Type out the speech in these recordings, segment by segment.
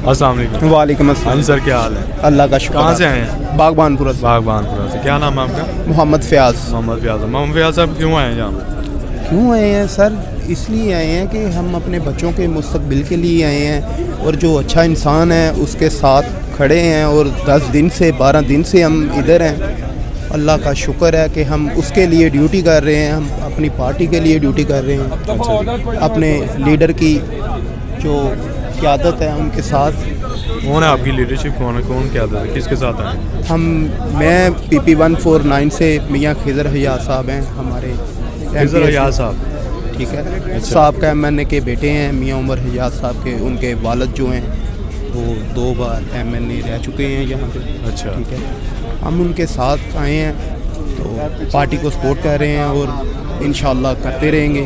السلام علیکم. وعلیکم ہاں جی السلام. سر, کیا حال ہے؟ اللہ کا شکر. کہاں سے آئے ہیں؟ باغبان پورہ سے. باغبان پورہ سے. کیا نام ہے آپ کا؟ محمد فیاض. محمد فیاض. محمد فیاض صاحب کیوں آئے ہیں یہاں پہ؟ کیوں آئے ہیں سر؟ اس لیے آئے ہیں کہ ہم اپنے بچوں کے مستقبل کے لیے آئے ہیں, اور جو اچھا انسان ہے اس کے ساتھ کھڑے ہیں, اور 10 دن سے 12 دن سے ہم ادھر ہیں. اللہ کا شکر ہے کہ ہم اس کے لیے ڈیوٹی کر رہے ہیں, ہم اپنی پارٹی کے لیے ڈیوٹی کر رہے ہیں. اپنے لیڈر کی جو قیادت ہے ان کے ساتھ. کون ہے آپ کی لیڈرشپ؟ کون کیا تھا, کس کے ساتھ آئے؟ میں PP 149 سے میاں خضر حیات صاحب ہیں ہمارے. خضر حیات صاحب, ٹھیک ہے. صاحب کا MNA کے بیٹے ہیں, میاں عمر حیات صاحب کے. ان کے والد جو ہیں وہ 2 بار MNA رہ چکے ہیں یہاں پہ. اچھا, ٹھیک ہے. ہم ان کے ساتھ آئے ہیں تو پارٹی کو سپورٹ کر رہے ہیں, اور انشاءاللہ کرتے رہیں گے,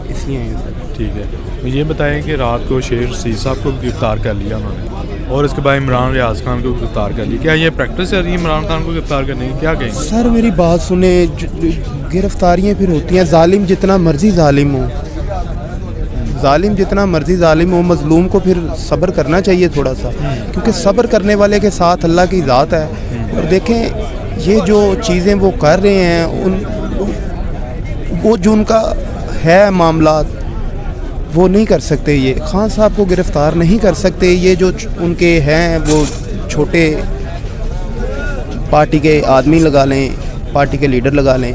اس لیے آئے ہیں سر. ٹھیک ہے. یہ بتائیں کہ رات کو شیر رشید صاحب کو گرفتار کر لیا انہوں نے, اور اس کے بعد عمران ریاض خان کو گرفتار کر لیا. کیا یہ پریکٹس ہے عمران خان کو گرفتار کرنے کی؟ کیا کہیں سر میری بات سنیں, گرفتاریاں پھر ہوتی ہیں. ظالم جتنا مرضی ظالم ہو, جتنا مرضی ظالم ہو, مظلوم کو پھر صبر کرنا چاہیے تھوڑا سا, کیونکہ صبر کرنے والے کے ساتھ اللہ کی ذات ہے. اور دیکھیں یہ جو چیزیں وہ کر رہے ہیں, وہ جو ان کا ہے معاملات وہ نہیں کر سکتے. یہ خان صاحب کو گرفتار نہیں کر سکتے. یہ جو ان کے ہیں وہ چھوٹے پارٹی کے آدمی لگا لیں, پارٹی کے لیڈر لگا لیں.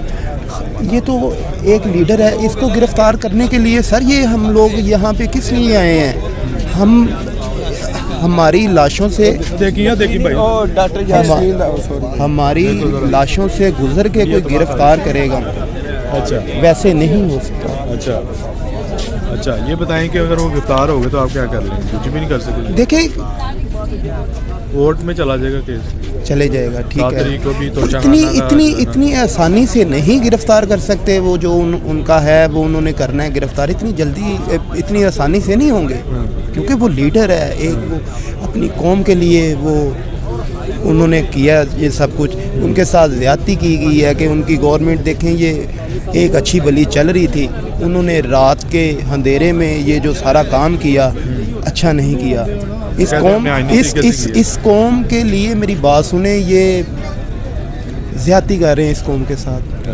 یہ تو ایک لیڈر ہے, اس کو گرفتار کرنے کے لیے سر یہ ہم لوگ یہاں پہ کس لیے آئے ہیں؟ ہماری لاشوں سے ہماری لاشوں سے گزر کے کوئی گرفتار کرے گا. اچھا, ویسے نہیں ہو سکتا. اچھا. یہ بتائیں کہ اگر وہ گرفتار ہو گئے تو آپ کیا کر لیں گے؟ کچھ بھی نہیں کر سکتے. دیکھیں کورٹ میں چلا جائے گا کیس, چلے جائے گا. ٹھیک ہے. کو بھی تو اتنی آسانی سے نہیں گرفتار کر سکتے. وہ جو ان کا ہے وہ انہوں نے کرنا ہے گرفتار. اتنی جلدی اتنی آسانی سے نہیں ہوں گے, کیونکہ وہ لیڈر ہے ایک. وہ اپنی قوم کے لیے وہ انہوں نے کیا یہ سب کچھ. ان کے ساتھ زیادتی کی گئی ہے کہ ان کی گورنمنٹ دیکھیں یہ ایک اچھی بلی چل رہی تھی, انہوں نے رات کے اندھیرے میں یہ جو سارا کام کیا اچھا نہیں کیا. اس قوم کے لیے میری بات سنیں, یہ زیادتی کر رہے ہیں اس قوم کے ساتھ.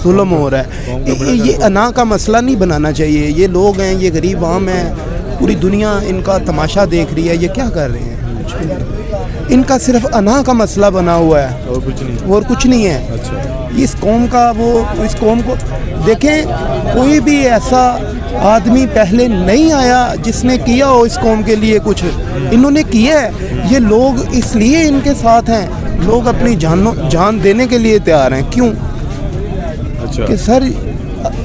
ظلم ہو رہا ہے. یہ انا کا مسئلہ نہیں بنانا چاہیے. یہ لوگ ہیں, یہ غریب عوام ہیں, پوری دنیا ان کا تماشا دیکھ رہی ہے. یہ کیا کر رہے ہیں؟ ان کا صرف انا کا مسئلہ بنا ہوا ہے, اور کچھ نہیں ہے. اس قوم کو دیکھیں, کوئی بھی ایسا آدمی پہلے نہیں آیا جس نے کیا ہو اس قوم کے لیے کچھ. انہوں نے کیا ہے. یہ لوگ اس لیے ان کے ساتھ ہیں, لوگ اپنی جان دینے کے لیے تیار ہیں. کیوں؟ کہ سر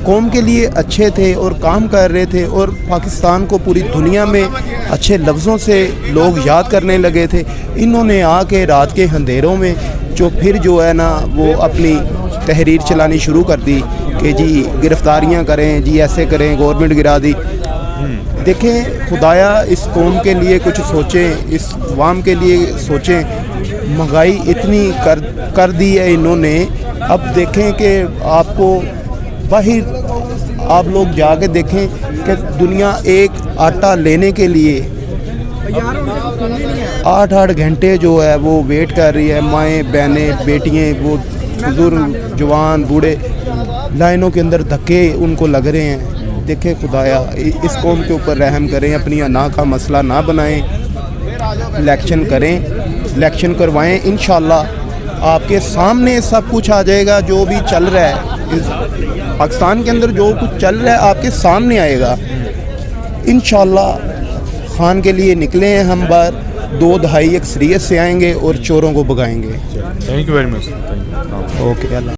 قوم کے لیے اچھے تھے اور کام کر رہے تھے, اور پاکستان کو پوری دنیا میں اچھے لفظوں سے لوگ یاد کرنے لگے تھے. انہوں نے آ کے رات کے اندھیروں میں جو ہے نا وہ اپنی تحریر چلانی شروع کر دی کہ جی گرفتاریاں کریں, جی ایسے کریں, گورنمنٹ گرا دی. دیکھیں خدایا اس قوم کے لیے کچھ سوچیں, اس عوام کے لیے سوچیں. مہنگائی اتنی کر دی ہے انہوں نے. اب دیکھیں کہ آپ کو باہر آپ لوگ جا کے دیکھیں کہ دنیا ایک آٹا لینے کے لیے 8 گھنٹے جو ہے وہ ویٹ کر رہی ہے. مائیں بہنیں بیٹیاں, وہ بزرگ جوان بوڑھے لائنوں کے اندر دھکے ان کو لگ رہے ہیں. دیکھیں خدایا اس قوم کے اوپر رحم کریں, اپنی انا کا مسئلہ نہ بنائیں. الیکشن کریں, الیکشن کروائیں. انشاءاللہ آپ کے سامنے سب کچھ آ جائے گا. جو بھی چل رہا ہے پاکستان کے اندر, جو کچھ چل رہا ہے آپ کے سامنے آئے گا. انشاءاللہ خان کے لیے نکلے ہیں ہم بار 2 دہائی اکثریت سے آئیں گے اور چوروں کو بگائیں گے. Thank you very much. Okay Allah.